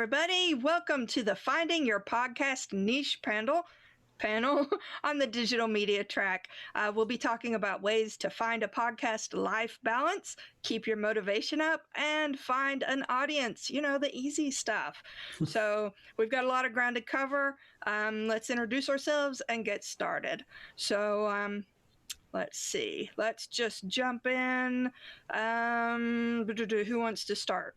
Everybody, welcome to the Finding Your Podcast Niche panel on the digital media track. We'll be talking about ways to find a podcast life balance, keep your motivation up, and find an audience, the easy stuff. So we've got a lot of ground to cover. Let's introduce ourselves and get started. So let's see. Let's just jump in. Who wants to start?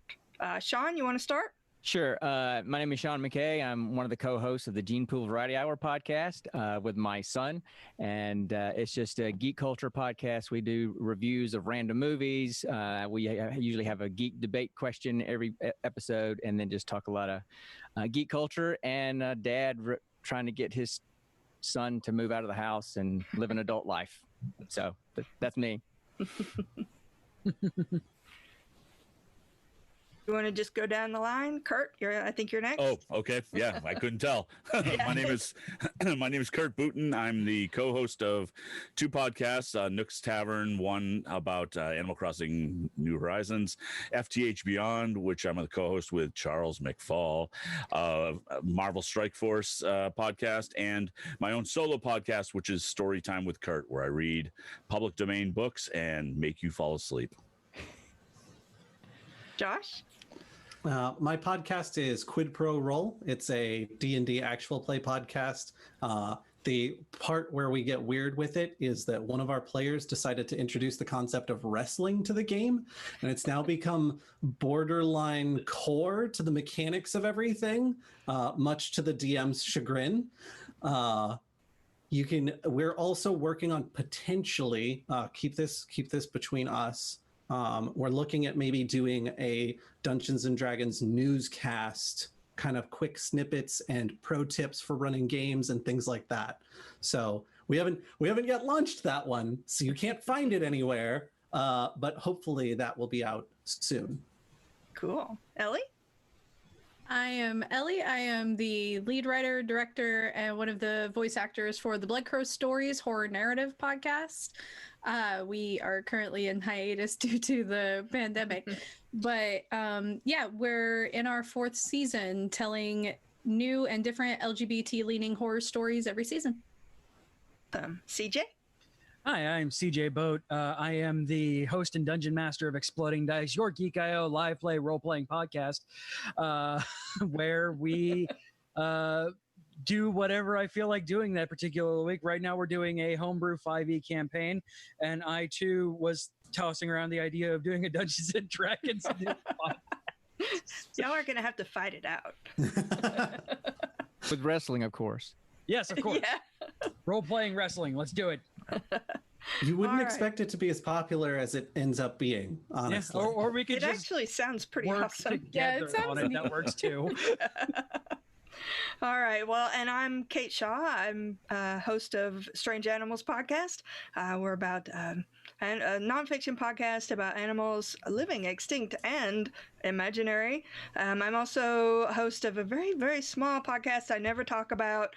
Sean, you want to start? Sure. My name is Sean McKay. I'm one of the co-hosts of the Gene Pool Variety Hour podcast with my son. And it's just a geek culture podcast. We do reviews of random movies. We usually have a geek debate question every episode, and then just talk a lot of geek culture and dad trying to get his son to move out of the house and live an adult life. So that's me. You want to just go down the line? Kurt, I think you're next. Oh, okay. Yeah, I couldn't tell. My name is Kurt Booten. I'm the co-host of two podcasts, Nook's Tavern, one about Animal Crossing New Horizons, FTH Beyond, which I'm the co-host with Charles McFall, Marvel Strike Force podcast, and my own solo podcast, which is Storytime with Kurt, where I read public domain books and make you fall asleep. Josh? My podcast is Quid Pro Roll. It's a D&D actual play podcast. The part where we get weird with it is that one of our players decided to introduce the concept of wrestling to the game, and it's now become borderline core to the mechanics of everything, much to the DM's chagrin. We're also working on potentially keep this between us. We're looking at maybe doing a Dungeons and Dragons newscast, kind of quick snippets and pro tips for running games and things like that. So we haven't yet launched that one, so you can't find it anywhere. But hopefully that will be out soon. Cool. Ellie? I am Ellie. I am the lead writer, director, and one of the voice actors for the Blood Crow Stories horror narrative podcast. We are currently in hiatus due to the pandemic. But we're in our fourth season telling new and different LGBT-leaning horror stories every season. CJ? Hi, I'm CJ Boat. I am the host and dungeon master of Exploding Dice, your Geek.io live play role-playing podcast, where we do whatever I feel like doing that particular week. Right now we're doing a homebrew 5e campaign, and I, too, was tossing around the idea of doing a Dungeons & Dragons Y'all are going to have to fight it out. With wrestling, of course. Yes, of course. Yeah. Role-playing wrestling. Let's do it. You wouldn't expect it to be as popular as it ends up being, honestly. Yeah, or we could It just actually sounds pretty work awesome. together on it. That works too. All right. Well, and I'm Kate Shaw. I'm host of Strange Animals podcast. We're about a nonfiction podcast about animals living, extinct, and imaginary. I'm also host of a very, very small podcast I never talk about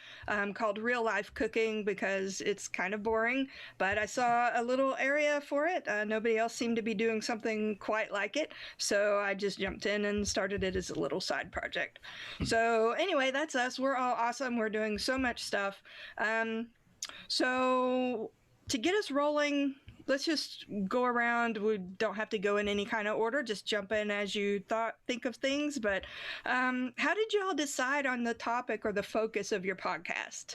called Real Life Cooking because it's kind of boring, but I saw a little area for it. Nobody else seemed to be doing something quite like it, so I just jumped in and started it as a little side project. So anyway, that's us. We're all awesome. We're doing so much stuff. So to get us rolling, let's just go around. We don't have to go in any kind of order. Just jump in as you think of things. But how did you all decide on the topic or the focus of your podcast?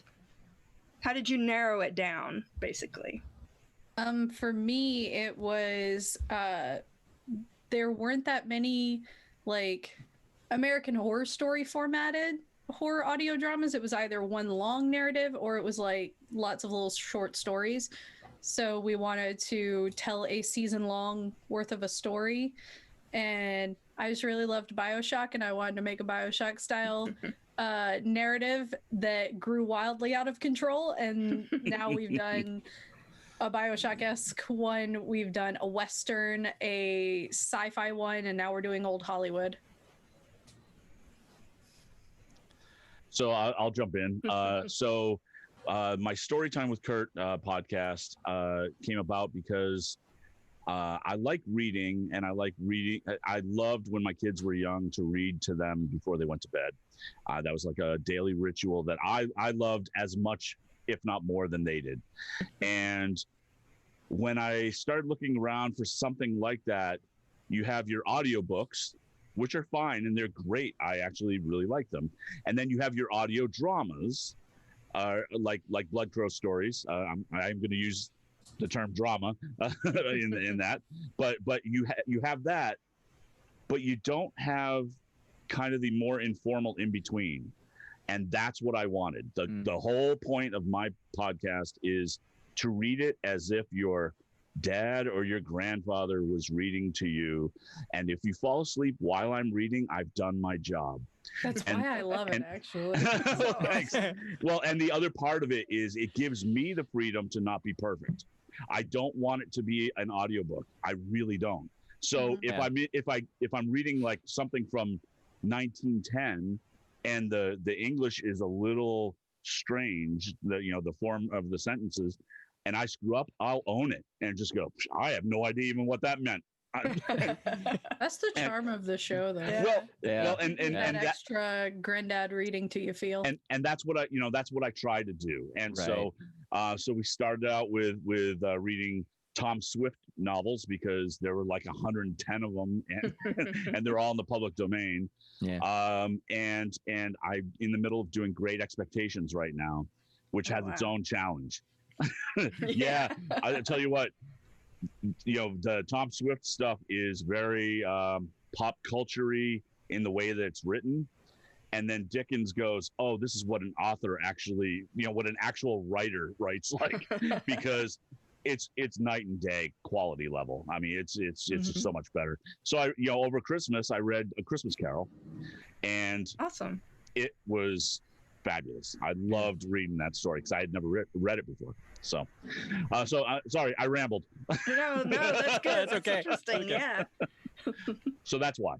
How did you narrow it down, basically? For me, it was there weren't that many American Horror Story formatted horror audio dramas. It was either one long narrative or it was lots of little short stories. So we wanted to tell a season long worth of a story. And I just really loved BioShock, and I wanted to make a BioShock style narrative that grew wildly out of control. And now we've done a BioShock-esque one. We've done a Western, a sci-fi one, and now we're doing old Hollywood. So I'll jump in. So my Storytime with Kurt podcast came about because I like reading, and I like reading. I loved when my kids were young to read to them before they went to bed. That was like a daily ritual that I loved as much, if not more, than they did. And when I started looking around for something like that, you have your audiobooks, which are fine and they're great. I actually really like them. And then you have your audio dramas, like Blood Crow stories. I'm going to use the term drama in that, but you have that, but you don't have kind of the more informal in between, and that's what I wanted. The whole point of my podcast is to read it as if your dad or your grandfather was reading to you, and if you fall asleep while I'm reading, I've done my job. That's why I love it, actually. Well, thanks. Well, and the other part of it is it gives me the freedom to not be perfect. I don't want it to be an audiobook. I really don't. So if I'm reading like something from 1910 and the English is a little strange, the form of the sentences, and I screw up, I'll own it and just go, I have no idea even what that meant. That's the charm of the show, though. Well, and that that extra granddad reading to you feel. And that's what I try to do. And so we started out with reading Tom Swift novels because there were like 110 of them, and they're all in the public domain. Yeah. And I'm in the middle of doing Great Expectations right now, which has its own challenge. Yeah, I'll tell you what. The Tom Swift stuff is very pop culture-y in the way that it's written. And then Dickens goes, oh, this is what an author actually, what an actual writer writes like, because it's night and day quality level. I mean, it's just so much better. So over Christmas, I read A Christmas Carol, and awesome. It was fabulous. I loved reading that story because I had never read it before. So sorry, I rambled. No, that's good. That's okay. Interesting. Okay. Yeah. So that's why.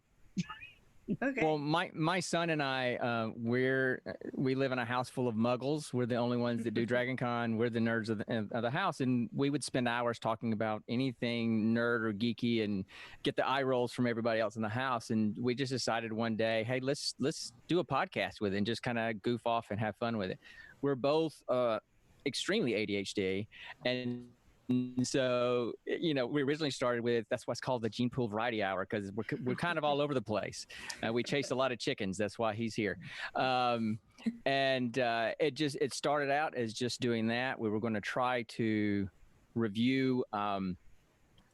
Okay. Well, my son and I, we live in a house full of muggles. We're the only ones that do DragonCon. We're the nerds of the house, and we would spend hours talking about anything nerd or geeky and get the eye rolls from everybody else in the house. And we just decided one day, hey, let's do a podcast with it and just kind of goof off and have fun with it. We're both extremely ADHD, and so we originally started with, that's what's called the Gene Pool Variety Hour, because we're kind of all over the place. We chase a lot of chickens. That's why he's here. It started out as just doing that. We were going to try to review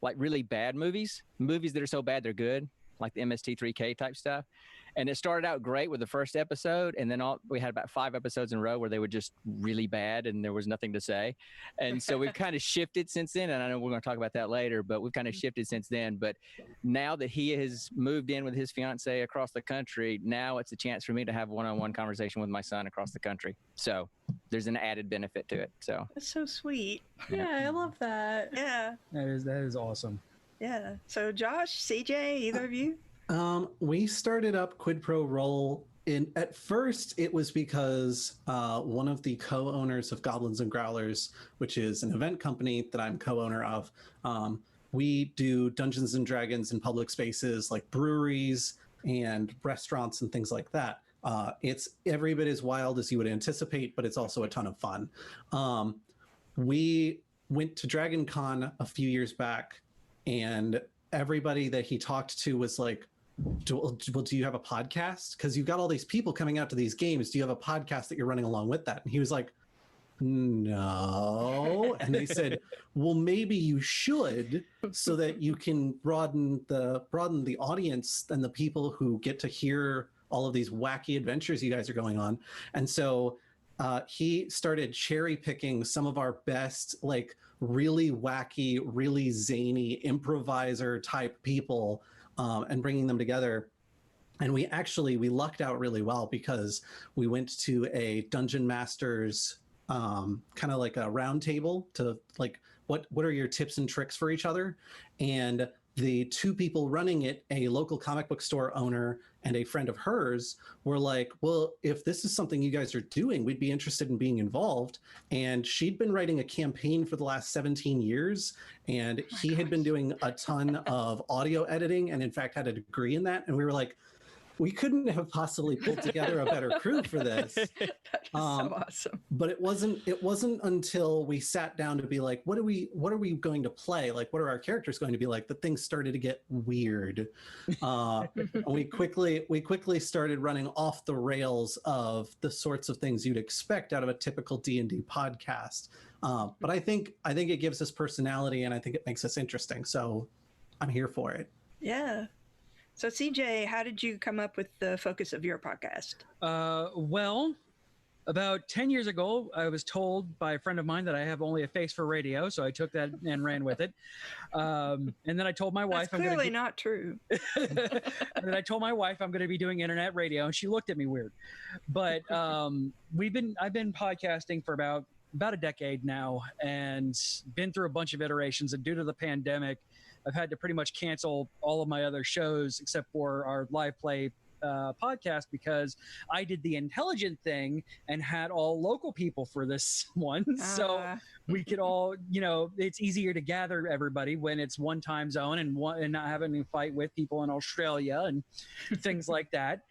like really bad movies that are so bad they're good, like the MST3K type stuff. And it started out great with the first episode, and then we had about 5 episodes in a row where they were just really bad and there was nothing to say. And so we've kind of shifted since then, and I know we're going to talk about that later, but we've kind of shifted since then. But now that he has moved in with his fiance across the country, now it's a chance for me to have one-on-one conversation with my son across the country. So there's an added benefit to it. So That's so sweet. Yeah, I love that. Yeah. That is awesome. Yeah. So Josh, CJ, either of you? We started up Quid Pro Roll. At first, it was because one of the co-owners of Goblins and Growlers, which is an event company that I'm co-owner of, we do Dungeons and Dragons in public spaces like breweries and restaurants and things like that. It's every bit as wild as you would anticipate, but it's also a ton of fun. We went to DragonCon a few years back, and everybody that he talked to was like, do you have a podcast? Because you've got all these people coming out to these games. Do you have a podcast that you're running along with that? And he was like, no. And they said, well, maybe you should, so that you can broaden the audience and the people who get to hear all of these wacky adventures you guys are going on. And so he started cherry picking some of our best, like really wacky, really zany improviser type people, and bringing them together. And we lucked out really well, because we went to a Dungeon Masters kind of like a round table to like, what are your tips and tricks for each other? And the two people running it, a local comic book store owner and a friend of hers, were like, well, if this is something you guys are doing, we'd be interested in being involved. And she'd been writing a campaign for the last 17 years, and he had been doing a ton of audio editing and in fact had a degree in that. And we were like, we couldn't have possibly pulled together a better crew for this. That is so awesome. But it wasn't until we sat down to be like, what are we going to play? Like, what are our characters going to be like? That things started to get weird. We quickly started running off the rails of the sorts of things you'd expect out of a typical D&D podcast. But I think it gives us personality, and I think it makes us interesting. So I'm here for it. Yeah. So CJ, how did you come up with the focus of your podcast? Well, about 10 years ago, I was told by a friend of mine that I have only a face for radio, so I took that and ran with it. And then I told my wife, That's clearly not true. And then I told my wife I'm going to be doing internet radio, and she looked at me weird. But I've been podcasting for about a decade now, and been through a bunch of iterations. And due to the pandemic, I've had to pretty much cancel all of my other shows except for our live play podcast, because I did the intelligent thing and had all local people for this one. So we could all, it's easier to gather everybody when it's one time zone and not having to fight with people in Australia and things like that.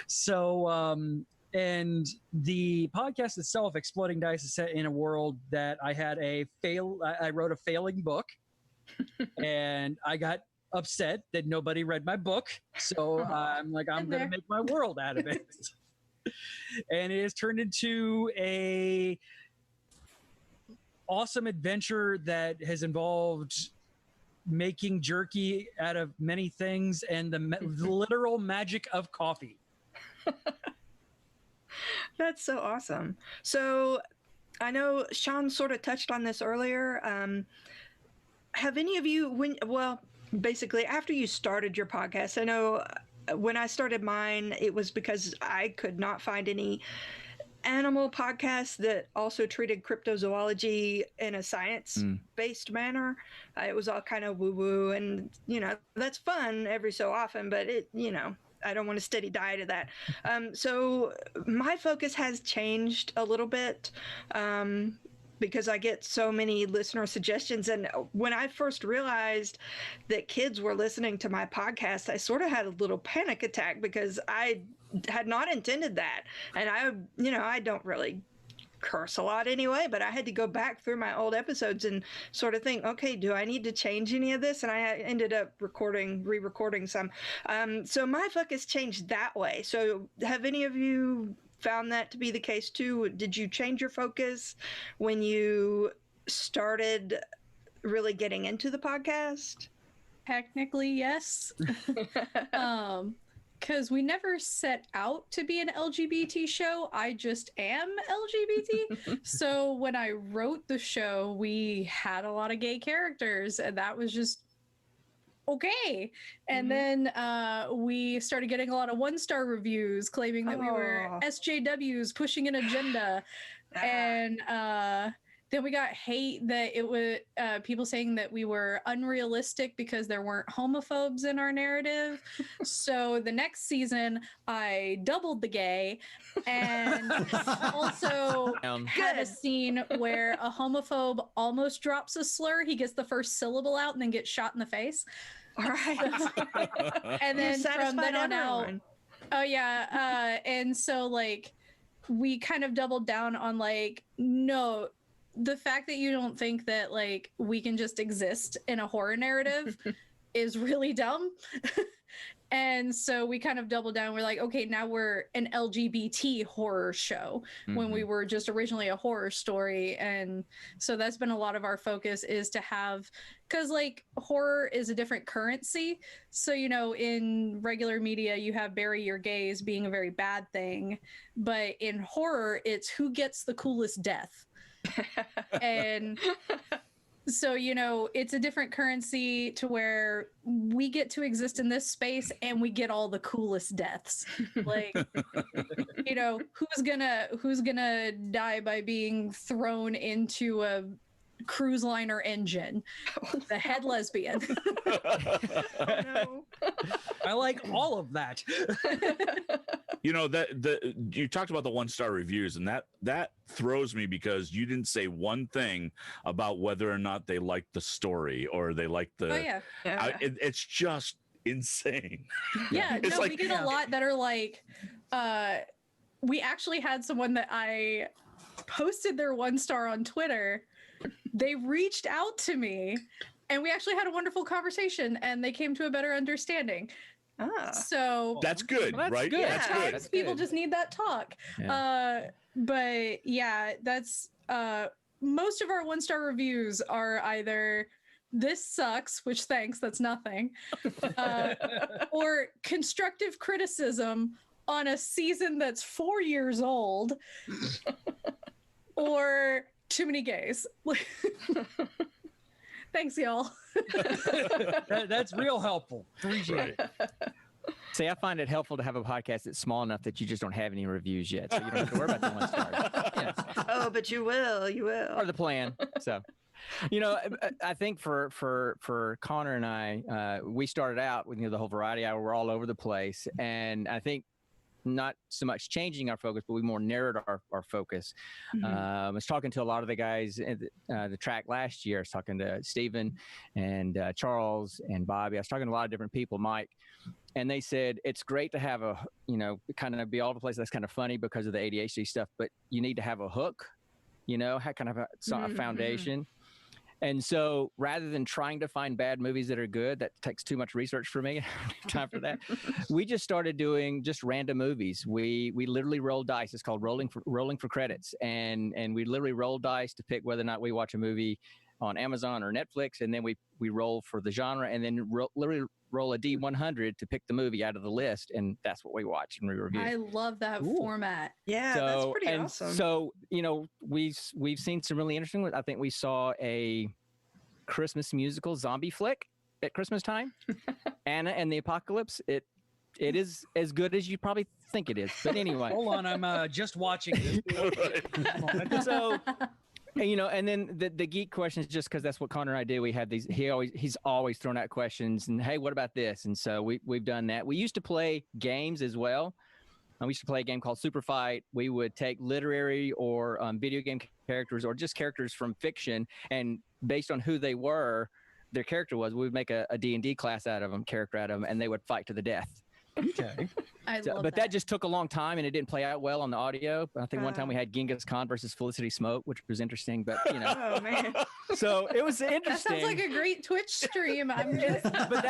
So, and the podcast itself, Exploding Dice, is set in a world that I wrote a failing book. And I got upset that nobody read my book, so I'm like, I'm going to make my world out of it. And it has turned into a awesome adventure that has involved making jerky out of many things and the literal magic of coffee. That's so awesome. So I know Sean sort of touched on this earlier. Have any of you, basically after you started your podcast, I know when I started mine, it was because I could not find any animal podcasts that also treated cryptozoology in a science-based manner. It was all kind of woo-woo, and, that's fun every so often, but I don't want a steady diet of that. So my focus has changed a little bit. Because I get so many listener suggestions. And when I first realized that kids were listening to my podcast, I sort of had a little panic attack because I had not intended that. And I don't really curse a lot anyway, but I had to go back through my old episodes and sort of think, okay, do I need to change any of this? And I ended up re-recording some. So my focus changed that way. So have any of you found that to be the case too? Did you change your focus when you started really getting into the podcast? Technically, yes. Because we never set out to be an LGBT show. I just am LGBT. So when I wrote the show, we had a lot of gay characters, and that was just okay. And then we started getting a lot of 1-star reviews claiming that we were SJWs pushing an agenda. And then we got hate that it was people saying that we were unrealistic because there weren't homophobes in our narrative. So the next season, I doubled the gay and also had a scene where a homophobe almost drops a slur. He gets the first syllable out and then gets shot in the face. All right. And then from then on out, and so we kind of doubled down on no, the fact that you don't think that we can just exist in a horror narrative is really dumb. And so we kind of doubled down. We're like, okay, now we're an LGBT horror show when we were just originally a horror story. And so that's been a lot of our focus, is to have, because horror is a different currency. So, in regular media, you have bury your gays being a very bad thing. But in horror, it's who gets the coolest death. And so, it's a different currency to where we get to exist in this space and we get all the coolest deaths. Who's gonna die by being thrown into a cruise liner engine, the head lesbian. Oh, no. I like all of that. You know, you talked about the 1-star reviews, and that throws me because you didn't say one thing about whether or not they liked the story or they liked the. Oh yeah. It's just insane. Yeah, It's no, like- we get a lot that are like, we actually had someone that I posted their 1-star on Twitter. They reached out to me and we actually had a wonderful conversation and they came to a better understanding. So That's good, Well, that's right? good. That's sometimes good. That's people good. just need that talk. Yeah. But yeah, that's most of our 1-star reviews are either this sucks, which thanks, that's nothing, or constructive criticism on a season that's 4 years old, or too many gays. Thanks, y'all. That's real helpful. Appreciate it. See, I find it helpful to have a podcast that's small enough that you just don't have any reviews yet, so you don't have to worry about the 1 stars. Yeah. Oh, but you will. You will. Or the plan. So, you know, I think for Connor and I, we started out with the whole variety hour. We're all over the place, and I think not so much changing our focus, but we more narrowed our focus. I was talking to a lot of the guys at the track last year. I was talking to Stephen and Charles and Bobby. I was talking to a lot of different people, Mike, and they said it's great to have a, kind of be all over the place. That's kind of funny because of the ADHD stuff, but you need to have a hook, kind of a foundation. And so rather than trying to find bad movies that are good, that takes too much research for me. I don't have time for that. We just started doing just random movies. We literally roll dice. It's called rolling for credits. And we literally roll dice to pick whether or not we watch a movie on Amazon or Netflix. And then we roll for the genre and then literally roll a D100 to pick the movie out of the list. And that's what we watch and we review. I love that format. Yeah, that's pretty awesome. So, we've seen some really interesting ones. I think we saw a Christmas musical zombie flick at Christmas time, Anna and the Apocalypse. It is as good as you probably think it is. But anyway. Hold on, I'm just watching this. So, and then the geek question is just because that's what Connor and I do. We have these. He's always thrown out questions and hey, what about this? And so we've done that. We used to play games as well. We used to play a game called Super Fight. We would take literary or video game characters or just characters from fiction, and based on who they were, their character was, we would make a D&D character out of them, and they would fight to the death. Okay. I love But that just took a long time, and it didn't play out well on the audio. I think one time we had Genghis Khan versus Felicity Smoke, which was interesting, but Oh man. So it was interesting. That sounds like a great Twitch stream. But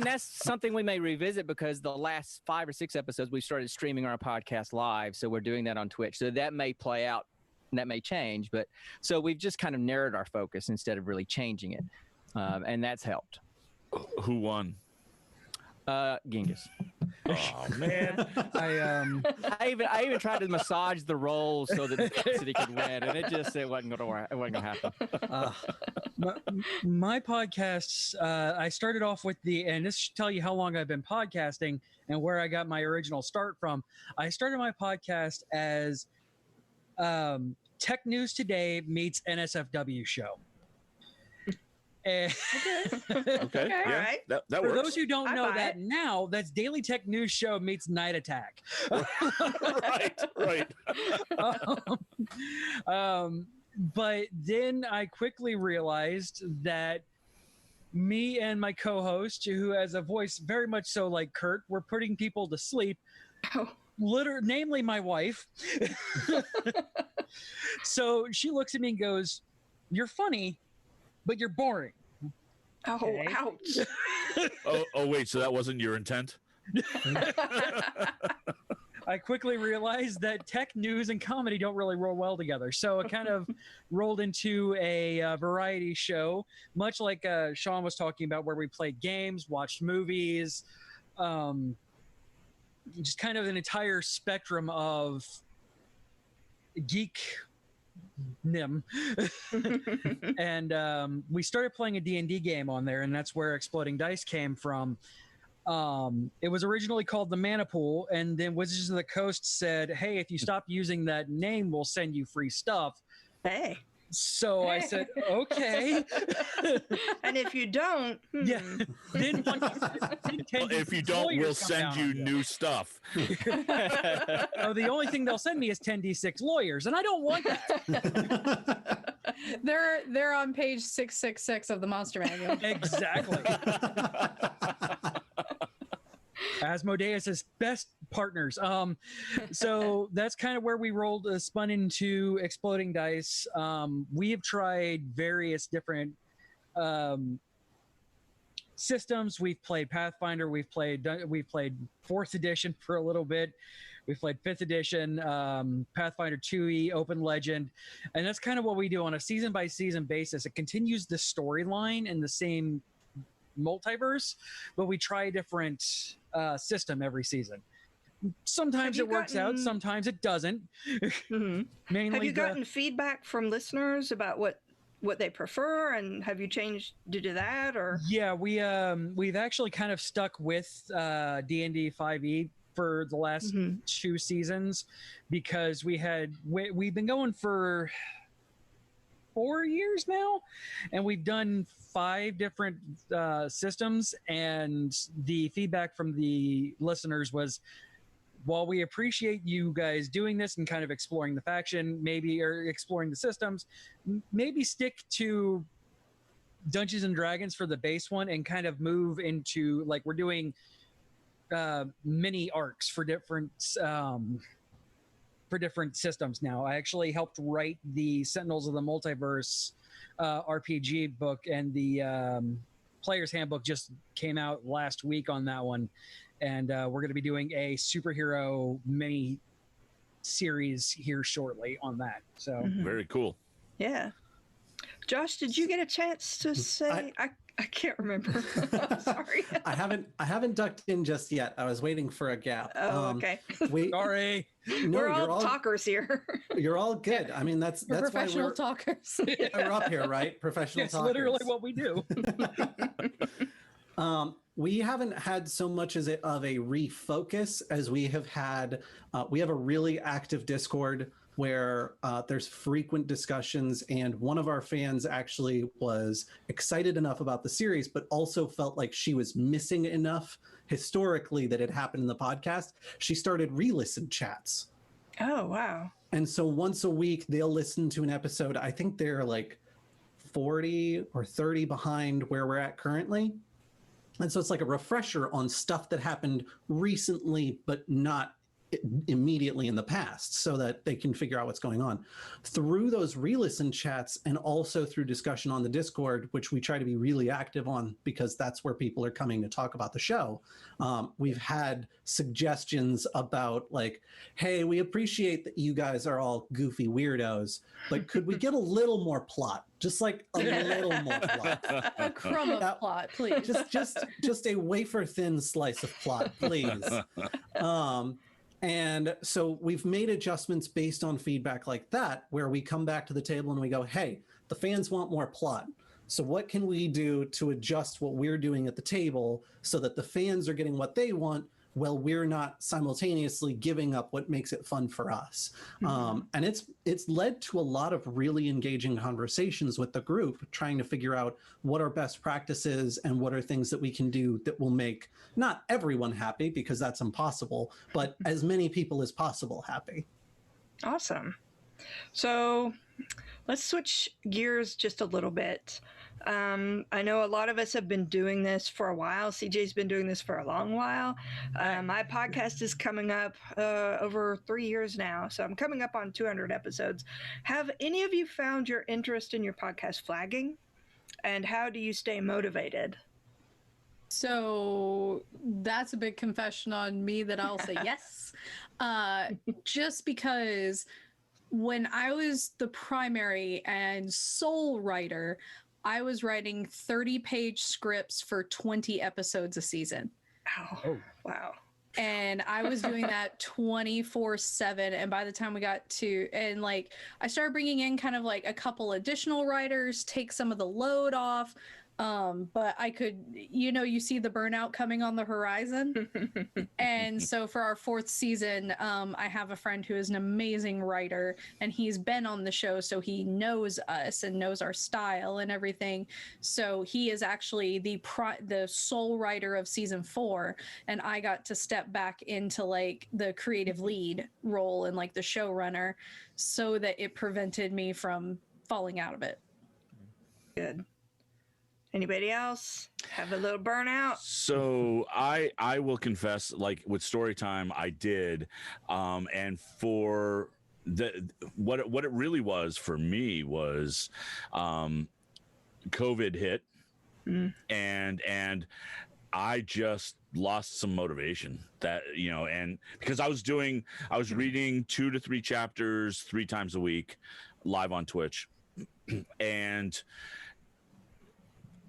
that's something we may revisit because the last 5 or 6 episodes we started streaming our podcast live, so we're doing that on Twitch. So that may play out and that may change, but so we've just kind of narrowed our focus instead of really changing it, and that's helped. Who won? Genghis. Oh man. I even tried to massage the roles so that he could win, and it wasn't going to work. It wasn't going to happen. My podcasts, I started off with and this should tell you how long I've been podcasting and where I got my original start from. I started my podcast as Tech News Today meets NSFW show. And Okay. Yeah, All right. that for works. those who don't I know buy that now, that's Daily Tech News Show meets Night Attack. right. But then I quickly realized that me and my co-host, who has a voice very much so like Kurt, were putting people to sleep. Oh. Namely my wife. So she looks at me and goes, "You're funny, but you're boring." Oh, Okay. ouch. Oh, wait. So that wasn't your intent? I quickly realized that tech news and comedy don't really roll well together. So it kind of rolled into a variety show, much like Sean was talking about, where we played games, watched movies, just kind of an entire spectrum of geek nim. And we started playing a D&D game on there, and that's where Exploding Dice came from. It was originally called the Mana Pool, and then Wizards of the Coast said, "Hey, if you stop using that name, we'll send you free stuff." Hey. So I said, okay. And if you don't, Yeah. Then If you don't, we'll send you new stuff. Oh, the only thing they'll send me is 10d6 lawyers, and I don't want that. They're on page 666 of the Monster Manual. Exactly. Asmodeus' best partners. So that's kind of where we spun into Exploding Dice. We have tried various different systems. We've played Pathfinder. We've played 4th edition for a little bit. We've played 5th edition, Pathfinder 2e, Open Legend, and that's kind of what we do on a season by season basis. It continues the storyline in the same multiverse, but we try a different system every season. Sometimes it works out, sometimes it doesn't. Mainly, have you gotten feedback from listeners about what they prefer, and have you changed due to that? Or yeah, we've actually kind of stuck with D&D 5e for the last 2 seasons, because we've been going for 4 years now, and we've done 5 different systems, and the feedback from the listeners was, while we appreciate you guys doing this and kind of exploring the faction, or exploring the systems, maybe stick to Dungeons and Dragons for the base one and kind of move into, like, we're doing mini arcs for different systems now. I actually helped write the Sentinels of the Multiverse RPG book, and the Player's Handbook just came out last week on that one. And we're going to be doing a superhero mini series here shortly on that. So Very cool. yeah. Josh, did you get a chance to say? I can't remember. I'm sorry. I haven't ducked in just yet. I was waiting for a gap. Oh, okay. Sorry. No, we're all talkers here. You're all good. I mean, that's professional why talkers. we're up here, right? Professional It's talkers. literally what we do. We haven't had so much of a refocus as we have had. We have a really active Discord where there's frequent discussions, and one of our fans actually was excited enough about the series, but also felt like she was missing enough historically that it happened in the podcast. She started re-listen chats. Oh, wow. And so once a week, they'll listen to an episode. I think they're like 40 or 30 behind where we're at currently. And so it's like a refresher on stuff that happened recently, but not immediately in the past, so that they can figure out what's going on. Through those re-listen chats, and also through discussion on the Discord, which we try to be really active on because that's where people are coming to talk about the show, we've had suggestions about, like, hey, we appreciate that you guys are all goofy weirdos, but could we get a little more plot? Just like a little more plot. A crumb of plot, please. Just a wafer thin slice of plot, please. And so we've made adjustments based on feedback like that, where we come back to the table and we go, hey, the fans want more plot. So what can we do to adjust what we're doing at the table so that the fans are getting what they want, while we're not simultaneously giving up what makes it fun for us? And it's led to a lot of really engaging conversations with the group, trying to figure out what our best practices and what are things that we can do that will make not everyone happy, because that's impossible, but as many people as possible happy. Awesome. So let's switch gears just a little bit. I know a lot of us have been doing this for a while. CJ's been doing this for a long while. My podcast is coming up over 3 years now, so I'm coming up on 200 episodes. Have any of you found your interest in your podcast flagging? And how do you stay motivated? So that's a big confession on me that I'll say yes. Just because when I was the primary and sole writer, I was writing 30-page scripts for 20 episodes a season. Oh, wow. And I was doing that 24/7. And by the time we got to, and like, I started bringing in kind of like a couple additional writers, take some of the load off. But I could, you see the burnout coming on the horizon. And so for our 4th season, I have a friend who is an amazing writer, and he's been on the show, so he knows us and knows our style and everything. So he is actually the sole writer of season 4, and I got to step back into like the creative lead role and like the showrunner, so that it prevented me from falling out of it. Good. Anybody else have a little burnout? So I will confess, like with story time, I did, and for what it really was for me was, COVID hit, and I just lost some motivation, that and because I was reading 2 to 3 chapters 3 times a week live on Twitch, and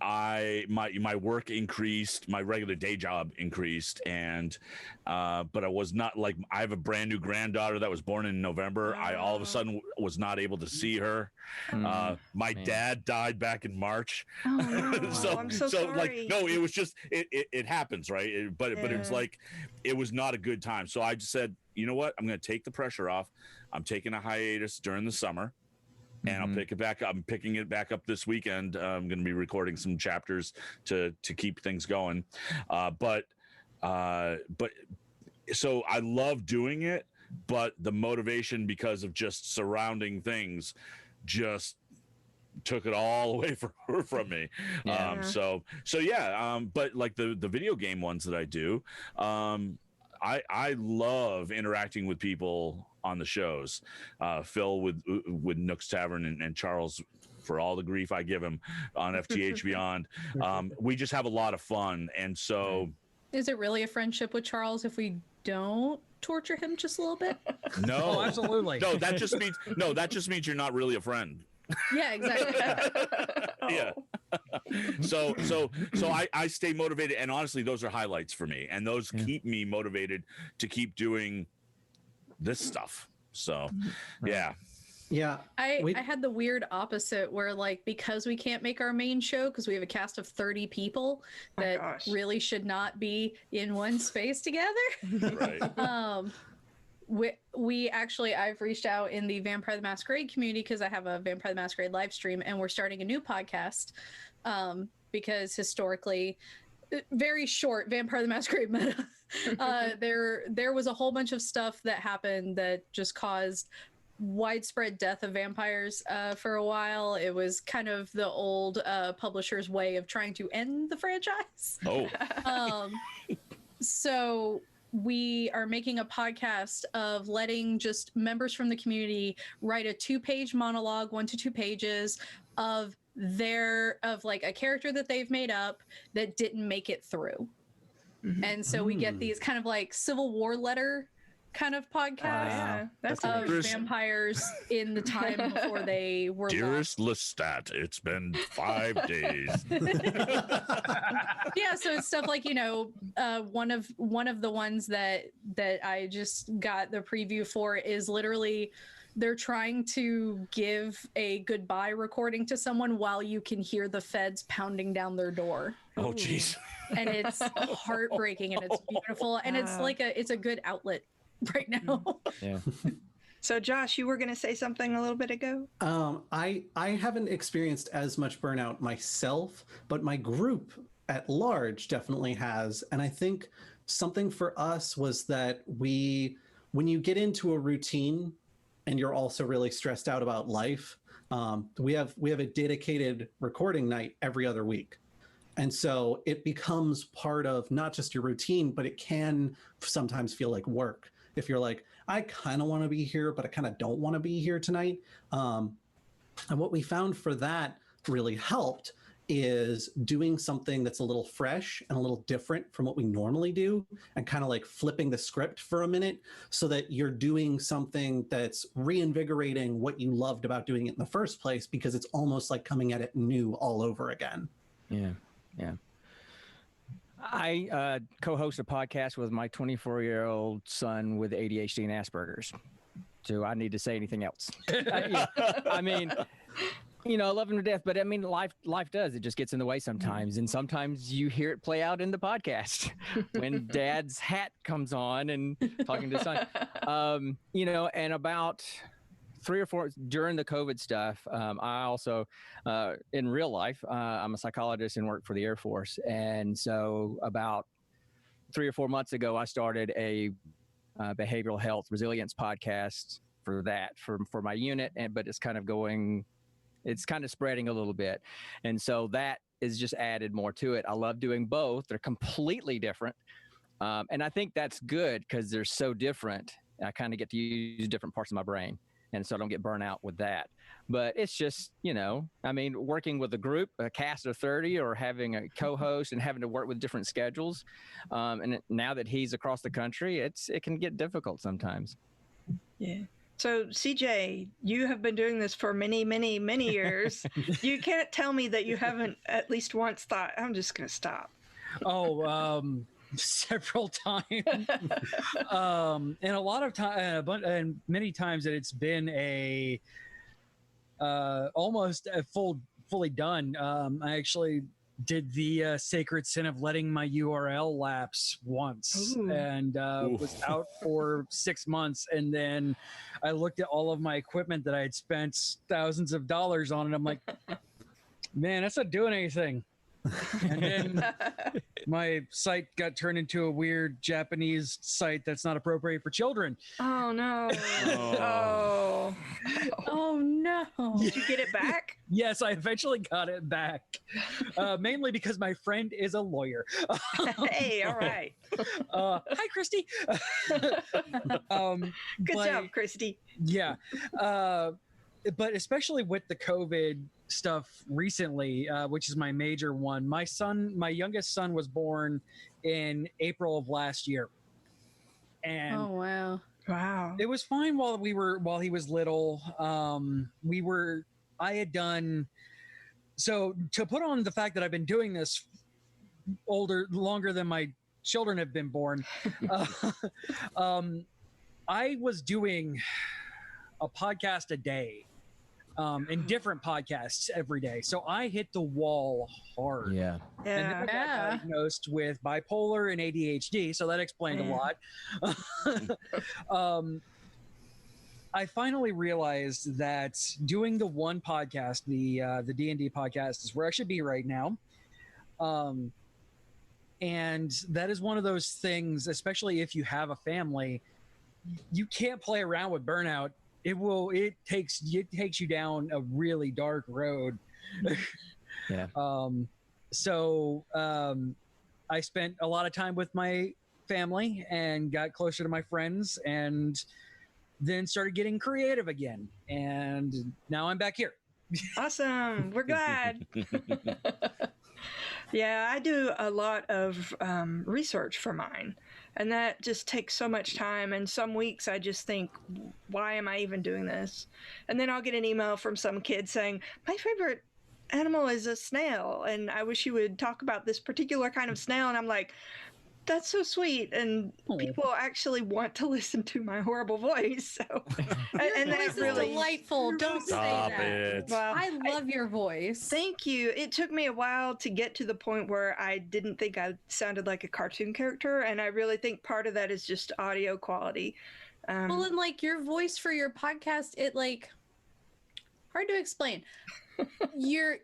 my work increased, my regular day job increased, and but I was not, like, I have a brand new granddaughter that was born in November. I all of a sudden was not able to see her. My dad died back in March. Oh, no. I'm so sorry. Like, no, it was just it happens, right? But it was like, it was not a good time. So I just said, you know what? I'm going to take the pressure off. I'm taking a hiatus during the summer. And I'll pick it back up. I'm picking it back up this weekend. I'm going to be recording some chapters to keep things going. But so I love doing it, but the motivation, because of just surrounding things, just took it all away from me. So yeah. But like the video game ones that I do, I love interacting with people on the shows. Phil with Nook's Tavern, and Charles, for all the grief I give him on FTH Beyond. We just have a lot of fun. And so, is it really a friendship with Charles if we don't torture him just a little bit? No, Oh, absolutely. No, that just means you're not really a friend. Yeah, exactly. Yeah. So I stay motivated, and honestly, those are highlights for me, and those keep me motivated to keep doing this stuff. So yeah. I had the weird opposite, where like, because we can't make our main show because we have a cast of 30 people that really should not be in one space together. Right. We actually, I've reached out in the Vampire the Masquerade community, because I have a Vampire the Masquerade live stream, and we're starting a new podcast, because historically, very short Vampire the Masquerade meta, there was a whole bunch of stuff that happened that just caused widespread death of vampires for a while. It was kind of the old publisher's way of trying to end the franchise. So we are making a podcast of letting just members from the community write a 2-page monologue, 1 to 2 pages of like a character that they've made up that didn't make it through. And so we get these kind of like Civil War letter kind of podcast of vampires in the time before they were Dearest Lestat, it's been 5 days. Yeah, so it's stuff like, one of the ones that I just got the preview for is literally, they're trying to give a goodbye recording to someone while you can hear the feds pounding down their door. Oh jeez. And it's heartbreaking, and it's beautiful, and it's like it's a good outlet right now. Yeah. So Josh, you were going to say something a little bit ago? I haven't experienced as much burnout myself, but my group at large definitely has. And I think something for us was that when you get into a routine and you're also really stressed out about life, we have a dedicated recording night every other week. And so it becomes part of not just your routine, but it can sometimes feel like work. If you're like, I kind of want to be here, but I kind of don't want to be here tonight. And what we found for that really helped is doing something that's a little fresh and a little different from what we normally do, and kind of like flipping the script for a minute so that you're doing something that's reinvigorating what you loved about doing it in the first place, because it's almost like coming at it new all over again. Yeah. I co-host a podcast with my 24-year-old son with ADHD and Asperger's. Do I need to say anything else? I mean, You know, I love them to death, but I mean, life does. It just gets in the way sometimes, and sometimes you hear it play out in the podcast when Dad's hat comes on and talking to son. You know, and about 3 or 4 during the COVID stuff, I also, in real life, I'm a psychologist and work for the Air Force, and so about 3 or 4 months ago, I started a behavioral health resilience podcast for my unit, but it's kind of spreading a little bit. And so that is just added more to it. I love doing both. They're completely different. And I think that's good because they're so different. I kind of get to use different parts of my brain. And so I don't get burnt out with that. But it's just, you know, I mean, working with a group, a cast of 30, or having a co-host and having to work with different schedules. And now that he's across the country, it can get difficult sometimes. Yeah. So, CJ, you have been doing this for many, many, many years. You can't tell me that you haven't at least once thought, I'm just going to stop. Oh, several times. And a lot of time, and many times that it's been almost fully done. I actually did the sacred sin of letting my URL lapse once. Ooh. And was out for 6 months, and then I looked at all of my equipment that I had spent thousands of dollars on, and I'm like, man, that's not doing anything. And then my site got turned into a weird Japanese site that's not appropriate for children. Oh no. Oh no. Did you get it back? Yes, I eventually got it back. Mainly because my friend is a lawyer. Hey, all right. Hi, Christy. Good job, Christy. Yeah. But especially with the COVID stuff recently, which is my major one. My youngest son was born in April of last year. And oh wow. It was fine while he was little. I had done so to put on the fact that I've been doing this longer than my children have been born. I was doing a podcast a day. And different podcasts every day. So I hit the wall hard. Yeah. And then I got diagnosed with bipolar and ADHD. So that explained a lot. I finally realized that doing the one podcast, the D&D podcast, is where I should be right now. And that is one of those things, especially if you have a family, you can't play around with burnout. It takes you down a really dark road. Yeah. So I spent a lot of time with my family and got closer to my friends, and then started getting creative again. And now I'm back here. Awesome. We're glad. Yeah, I do a lot of research for mine, and that just takes so much time. And some weeks I just think, why am I even doing this? And then I'll get an email from some kid saying, my favorite animal is a snail, and I wish you would talk about this particular kind of snail. And I'm like, that's so sweet, and people actually want to listen to my horrible voice. So, and that voice is delightful. Don't say that. Well, I love your voice. Thank you. It took me a while to get to the point where I didn't think I sounded like a cartoon character, and I really think part of that is just audio quality. Well, and like your voice for your podcast, it hard to explain. You're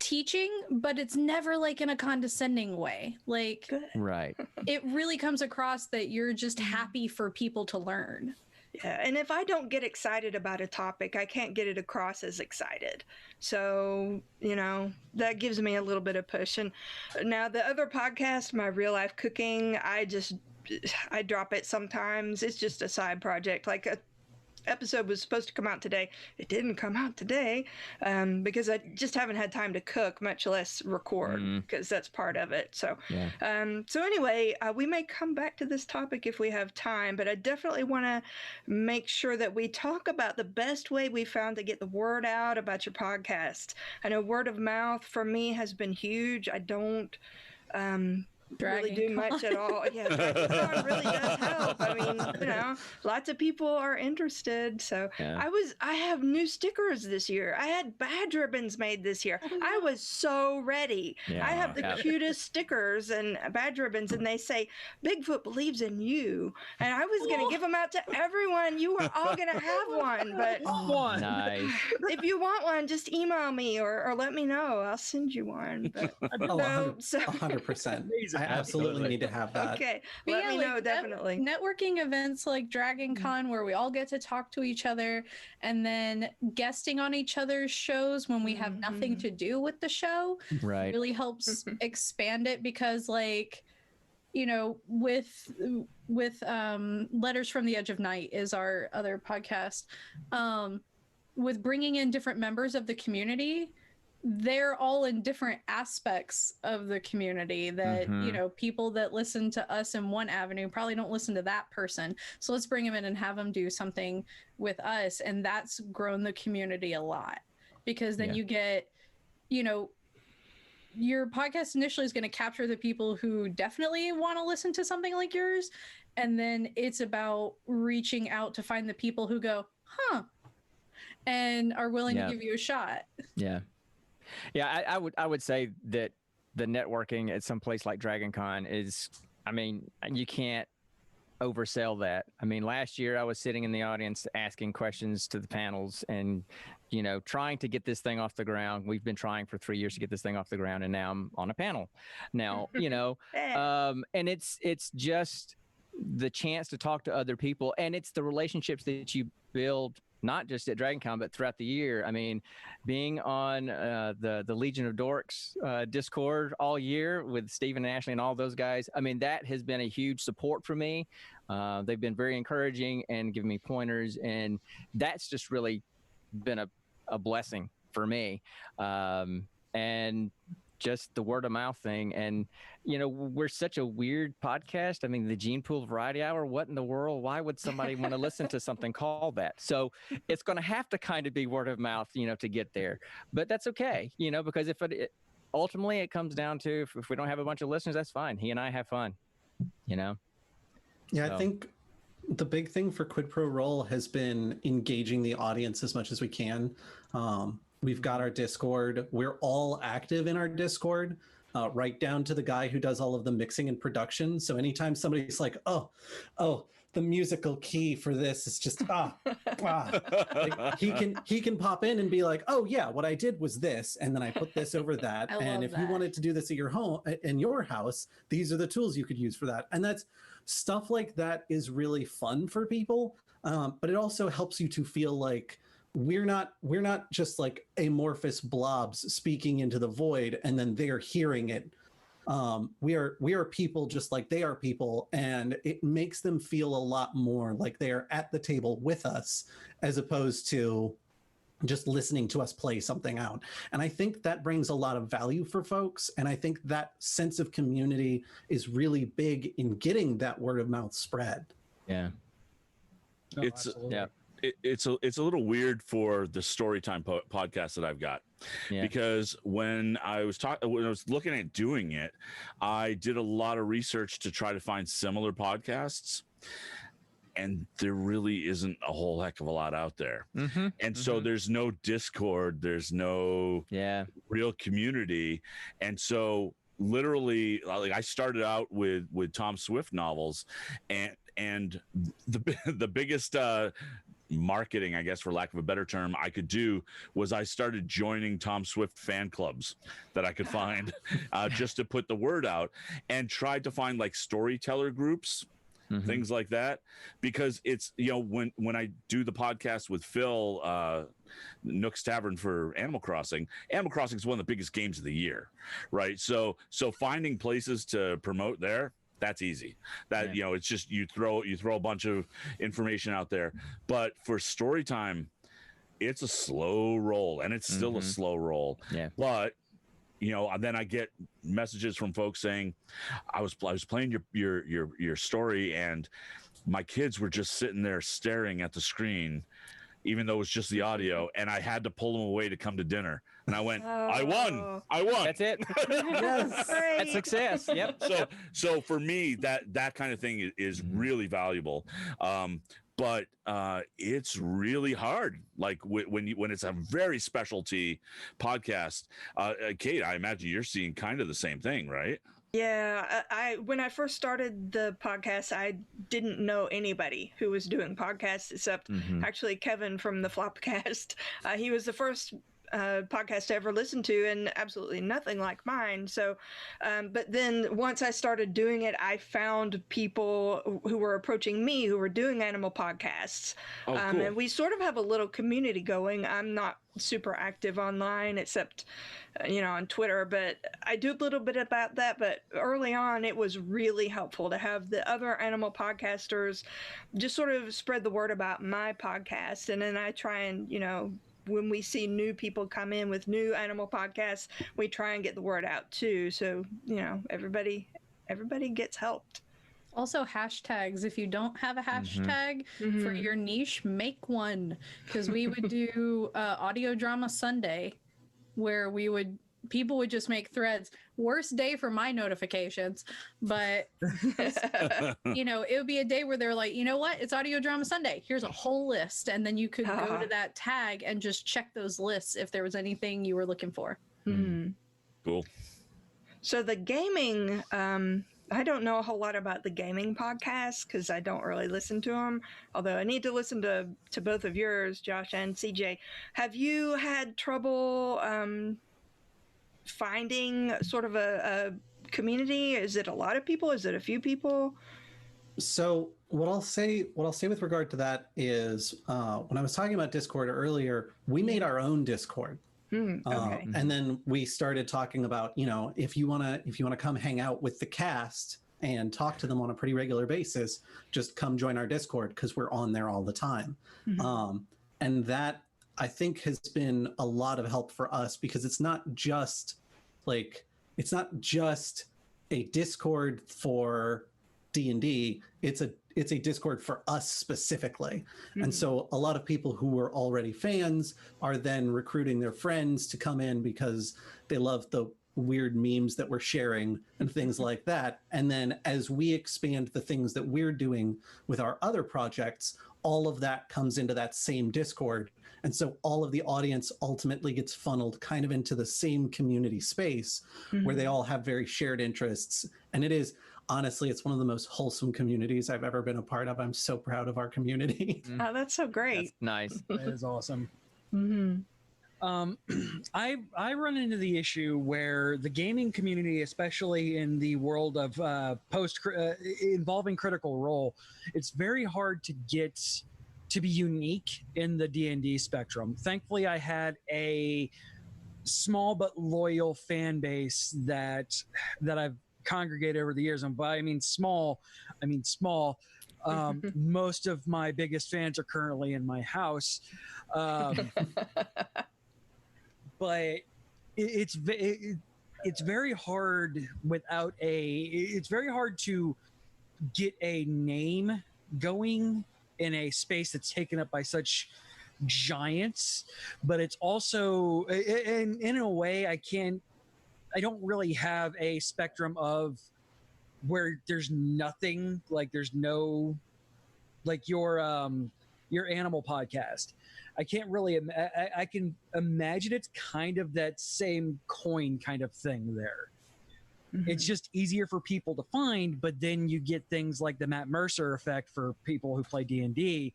teaching, but it's never like in a condescending way. Like, right. It really comes across that you're just happy for people to learn. Yeah, and if I don't get excited about a topic, I can't get it across as excited. So, that gives me a little bit of push. And now the other podcast, my real life cooking, I drop it sometimes. It's just a side project. Like a episode was supposed to come out today. It didn't come out today because I just haven't had time to cook, much less record, because that's part of it. So, so anyway, we may come back to this topic if we have time, but I definitely want to make sure that we talk about the best way we found to get the word out about your podcast. I know word of mouth for me has been huge. I don't really do much at all. Yeah, DragonCon really does help. I mean, lots of people are interested. So I have new stickers this year. I had badge ribbons made this year. I was so ready. I have the cutest stickers and badge ribbons, and they say Bigfoot believes in you. And I was gonna give them out to everyone. You were all gonna have one, but nice. if you want one, just email me or let me know. I'll send you one. But 100%. I absolutely need to have that. Okay, let me know, definitely. Networking events like DragonCon, where we all get to talk to each other, and then guesting on each other's shows when we have nothing to do with the show, really helps expand it. Because, like, with Letters from the Edge of Night is our other podcast. With bringing in different members of the community, they're all in different aspects of the community that, people that listen to us in one avenue probably don't listen to that person. So let's bring them in and have them do something with us. And that's grown the community a lot, because then you get, your podcast initially is going to capture the people who definitely want to listen to something like yours. And then it's about reaching out to find the people who go, and are willing to give you a shot. Yeah, I would say that the networking at some place like DragonCon is, I mean, you can't oversell that. I mean, last year I was sitting in the audience asking questions to the panels and, trying to get this thing off the ground. We've been trying for 3 years to get this thing off the ground, and now I'm on a panel now, and it's just the chance to talk to other people, and it's the relationships that you build, not just at DragonCon, but throughout the year. I mean, being on the Legion of Dorks Discord all year with Stephen and Ashley and all those guys, I mean, that has been a huge support for me. They've been very encouraging and giving me pointers, and that's just really been a blessing for me. And just the word of mouth thing. And, we're such a weird podcast. I mean, the Gene Pool Variety Hour, what in the world? Why would somebody want to listen to something called that? So it's going to have to kind of be word of mouth, to get there. But that's okay, because if ultimately it comes down to, if we don't have a bunch of listeners, that's fine. He and I have fun, Yeah, I think the big thing for Quid Pro Roll has been engaging the audience as much as we can. We've got our Discord. We're all active in our Discord, right down to the guy who does all of the mixing and production. So anytime somebody's like, oh, the musical key for this is just like, he can pop in and be like, oh yeah, what I did was this, and then I put this over that. And if you wanted to do this at your home, in your house, these are the tools you could use for that. And that's stuff like that is really fun for people, but it also helps you to feel like we're not just like amorphous blobs speaking into the void and then they're hearing it. We are people just like they are people, and it makes them feel a lot more like they are at the table with us, as opposed to just listening to us play something out. And I think that brings a lot of value for folks. And I think that sense of community is really big in getting that word of mouth spread. Yeah. It's a little weird for the Storytime podcast that I've got, because when I was looking at doing it, I did a lot of research to try to find similar podcasts, and there really isn't a whole heck of a lot out there. And so there's no Discord, there's no real community. And so literally, like, I started out with Tom Swift novels, and the biggest marketing, I guess, for lack of a better term, I could do was I started joining Tom Swift fan clubs that I could find, just to put the word out, and tried to find like storyteller groups, things like that, because it's, when I do the podcast with Phil, Nook's Tavern for Animal Crossing is one of the biggest games of the year, right? So finding places to promote there, that's easy. That it's just you throw a bunch of information out there. But for Storytime, it's a slow roll, and it's still a slow roll. But then I get messages from folks saying, I was playing your story, and my kids were just sitting there staring at the screen, even though it was just the audio, and I had to pull him away to come to dinner. And I went, I Oh. won. That's it. Yes. That's success. Yep. So for me, that kind of thing is really valuable. But it's really hard. Like when it's a very specialty podcast. Kate, I imagine you're seeing kind of the same thing, right? Yeah, I when I first started the podcast, I didn't know anybody who was doing podcasts except actually Kevin from the Flopcast. He was the first podcast I ever listened to, and absolutely nothing like mine. So, but then once I started doing it, I found people who were approaching me who were doing animal podcasts. Cool. And we sort of have a little community going. I'm not super active online except on Twitter, but I do a little bit about that. But early on, it was really helpful to have the other animal podcasters just sort of spread the word about my podcast. And then I try and when we see new people come in with new animal podcasts, we try and get the word out too. So, everybody gets helped. Also, hashtags. If you don't have a hashtag for your niche, make one. Because we would do Audio Drama Sunday, where people would just make threads. Worst day for my notifications, but it would be a day where they're like, you know what? It's Audio Drama Sunday. Here's a whole list, and then you could go to that tag and just check those lists if there was anything you were looking for. Cool. So the gaming, I don't know a whole lot about the gaming podcasts because I don't really listen to them. Although I need to listen to both of yours, Josh and CJ. Have you had trouble finding sort of a community? Is it a lot of people? Is it a few people? So what I'll say with regard to that is when I was talking about Discord earlier, we made our own Discord. Okay. And then we started talking about, if you want to come hang out with the cast and talk to them on a pretty regular basis, just come join our Discord because we're on there all the time. And that, I think, has been a lot of help for us because it's not just a Discord for D&D. It's a Discord for us specifically. And so a lot of people who were already fans are then recruiting their friends to come in because they love the weird memes that we're sharing and things like that. And then as we expand the things that we're doing with our other projects, all of that comes into that same Discord. And so all of the audience ultimately gets funneled kind of into the same community space where they all have very shared interests. And it is, honestly, it's one of the most wholesome communities I've ever been a part of. I'm so proud of our community. Oh, that's so great. That's nice. That is awesome. I run into the issue where the gaming community, especially in the world of involving Critical Role, it's very hard to get to be unique in the D&D spectrum. Thankfully, I had a small but loyal fan base that I've congregated over the years. And by I mean small. Most of my biggest fans are currently in my house. But it's very hard it's very hard to get a name going in a space that's taken up by such giants. But it's also, in a way, I don't really have a spectrum of where there's nothing, like there's no, like your animal podcast. I can't really, I can imagine it's kind of that same coin kind of thing there. It's just easier for people to find, but then you get things like the Matt Mercer effect for people who play D&D,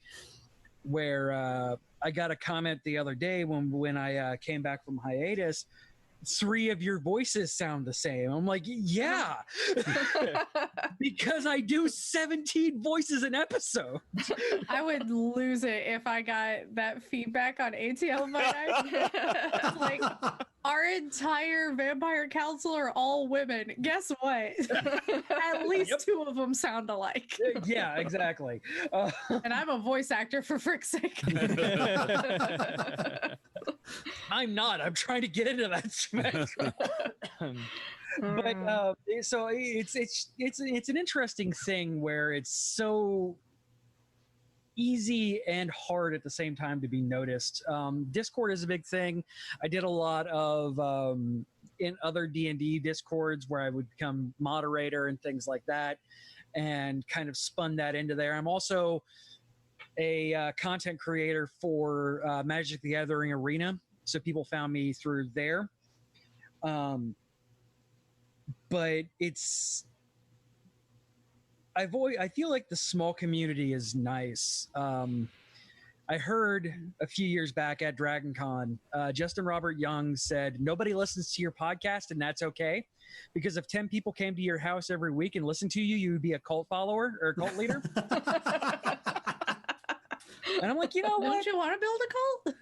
where I got a comment the other day when I came back from hiatus. 3 of your voices sound the same. I'm like, yeah, because I do 17 voices an episode. I would lose it if I got that feedback on ATL by night. Like, our entire vampire council are all women. Guess what? At least 2 of them sound alike. Yeah, exactly. And I'm a voice actor, for frick's sake. I'm not. I'm trying to get into that spectrum. But so it's an interesting thing where it's so easy and hard at the same time to be noticed. Discord is a big thing. I did a lot of in other D&D Discords where I would become moderator and things like that, and kind of spun that into there. I'm also a content creator for Magic the Gathering Arena, so people found me through there. But it's I feel like the small community is nice. I heard a few years back at DragonCon, Justin Robert Young said, nobody listens to your podcast, and that's okay. Because if 10 people came to your house every week and listened to you, you would be a cult follower or a cult leader. And I'm like, you know what? Don't you want to build a cult?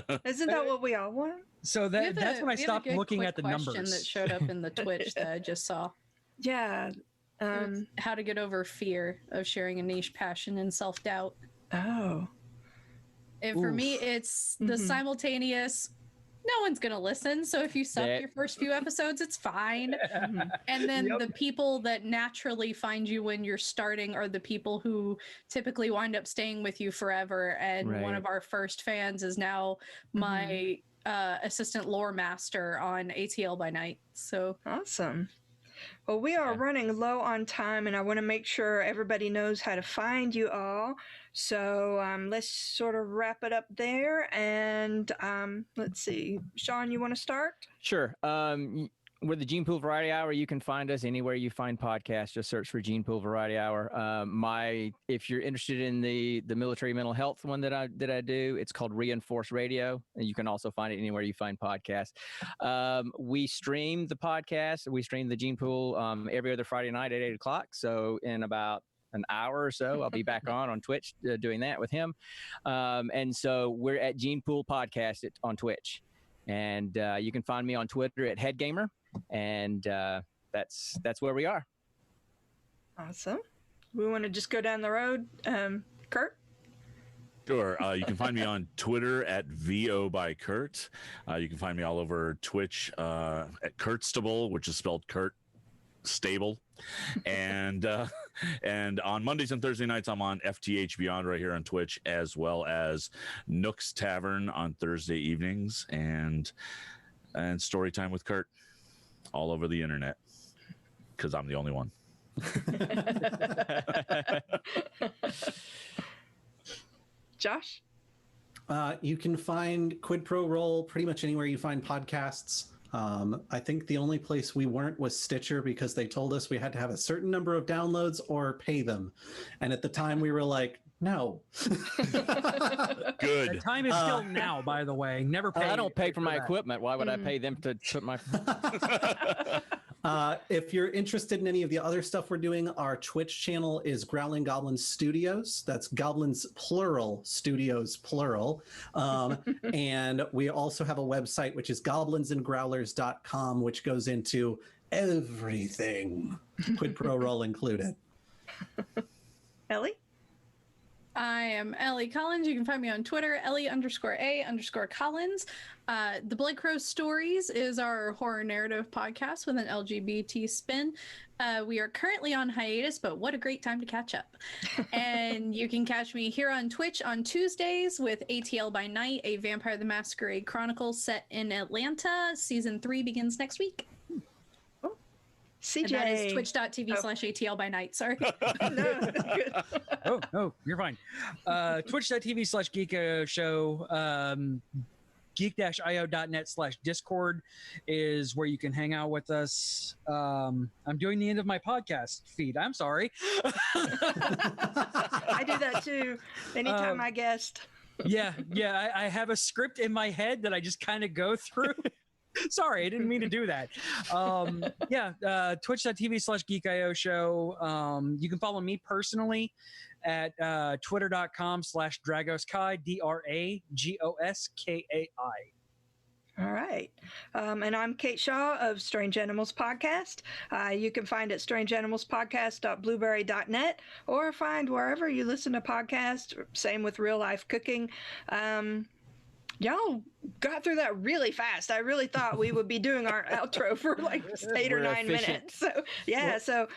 Yeah. Isn't that what we all want? So that's when I stopped looking at the numbers. That showed up in the Twitch that I just saw. Yeah. How to get over fear of sharing a niche passion and self-doubt. Oh. And for me, it's the simultaneous, no one's going to listen. So if you suck your first few episodes, it's fine. And then the people that naturally find you when you're starting are the people who typically wind up staying with you forever. And one of our first fans is now my assistant lore master on ATL by night. So awesome. Well, we are running low on time, and I want to make sure everybody knows how to find you all. So let's sort of wrap it up there. And let's see. Sean, you want to start? Sure. We're the Gene Pool Variety Hour. You can find us anywhere you find podcasts. Just search for Gene Pool Variety Hour. If you're interested in the military mental health one that I do, it's called Reinforce Radio, and you can also find it anywhere you find podcasts. We stream the podcast. We stream the Gene Pool every other Friday night at 8:00. So in about an hour or so, I'll be back on Twitch doing that with him. And so we're at Gene Pool Podcast on Twitch. And you can find me on Twitter at HeadGamer, and that's where we are. Awesome. We want to just go down the road. Kurt? Sure. You can find me on Twitter at VO by Kurt. You can find me all over Twitch at Kurtstable, which is spelled Kurt Stable. And on Mondays and Thursday nights, I'm on FTH Beyond right here on Twitch, as well as Nook's Tavern on Thursday evenings, and Storytime with Kurt all over the internet, because I'm the only one. Josh? You can find Quid Pro Roll pretty much anywhere you find podcasts. I think the only place we weren't was Stitcher, because they told us we had to have a certain number of downloads or pay them. And at the time we were like, no. Good. The time is still now, by the way. Never pay. I don't pay for my equipment. Why would I pay them to put my... If you're interested in any of the other stuff we're doing, our Twitch channel is Growling Goblins Studios. That's Goblins plural, Studios plural. And we also have a website, which is goblinsandgrowlers.com, which goes into everything, Quid Pro Roll included. Ellie? I am Ellie Collins. You can find me on Twitter, Ellie_A_Collins. The Blood Crow Stories is our horror narrative podcast with an LGBT spin. We are currently on hiatus, but what a great time to catch up. And you can catch me here on Twitch on Tuesdays with ATL by Night, a Vampire the Masquerade Chronicle set in Atlanta. Season 3 begins next week. CJ. And that is twitch.tv/ATL by Night. Sorry. No, that's good. Oh, you're fine. Twitch.tv/Geeko Show. Geek-io.net/Discord is where you can hang out with us. I'm doing the end of my podcast feed. I'm sorry. I do that too. Anytime I guest. Yeah. I have a script in my head that I just kind of go through. Sorry, I didn't mean to do that. Twitch.tv/Geek.io Show. You can follow me personally at twitter.com/Dragoskai, DRAGOSKAI. All right. And I'm Kate Shaw of Strange Animals Podcast. You can find it strangeanimalspodcast.blueberry.net, or find wherever you listen to podcasts. Same with Real Life Cooking. Y'all got through that really fast. I really thought we would be doing our outro for like 8 or 9 minutes. So, yeah. So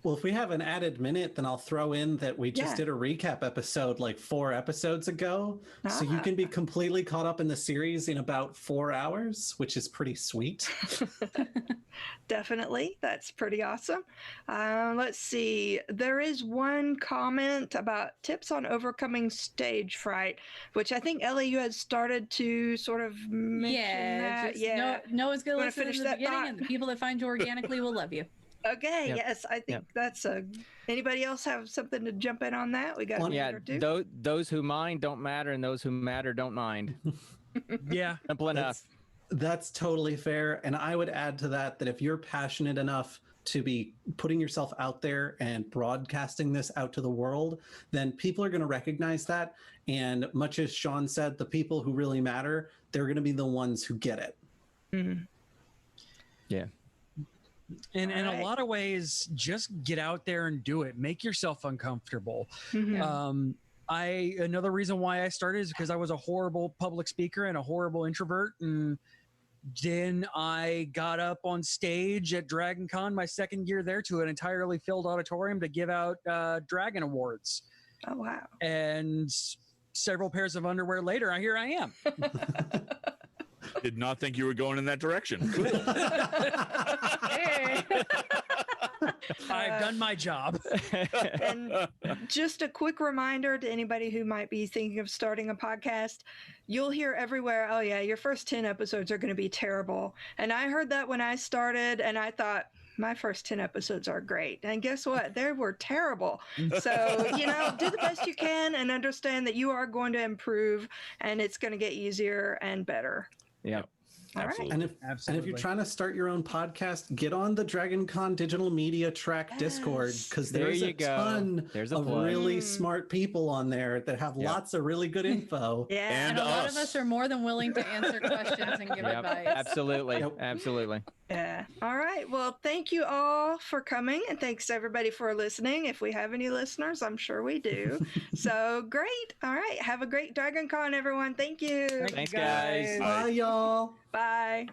Well, if we have an added minute, then I'll throw in that we just did a recap episode like 4 episodes ago. So you can be completely caught up in the series in about 4 hours, which is pretty sweet. Definitely. That's pretty awesome. Let's see. There is one comment about tips on overcoming stage fright, which I think, Ellie, you had started to sort of mention that. No one's going to listen finish to the that beginning, thought? and the people that find you organically will love you. Okay, Yep. yes, I think that's a. Anybody else have something to jump in on that? We got a minute or two. Those who mind don't matter, and those who matter don't mind. Yeah. Simple enough. That's totally fair. And I would add to that if you're passionate enough to be putting yourself out there and broadcasting this out to the world, then people are going to recognize that. And much as Sean said, the people who really matter, they're going to be the ones who get it. Mm. Yeah. And in a lot of ways, just get out there and do it. Make yourself uncomfortable. Mm-hmm. Another reason why I started is because I was a horrible public speaker and a horrible introvert. And then I got up on stage at DragonCon my second year there to an entirely filled auditorium to give out Dragon Awards. Oh, wow. And several pairs of underwear later, here I am. Did not think you were going in that direction. Cool. I've done my job. And just a quick reminder to anybody who might be thinking of starting a podcast, you'll hear everywhere, oh yeah, your first 10 episodes are going to be terrible. And I heard that when I started, and I thought, my first 10 episodes are great. And guess what? They were terrible. So, do the best you can and understand that you are going to improve, and it's going to get easier and better. Yeah. All right. And if you're trying to start your own podcast, get on the DragonCon Digital Media Track Discord, because there's a ton of really smart people on there that have lots of really good info. And a lot of us are more than willing to answer questions and give advice. Absolutely. Absolutely. Yeah. All right. Well, thank you all for coming, and thanks everybody for listening. If we have any listeners, I'm sure we do. So great. All right. Have a great DragonCon, everyone. Thank you. Thanks, guys. Bye, y'all. Bye.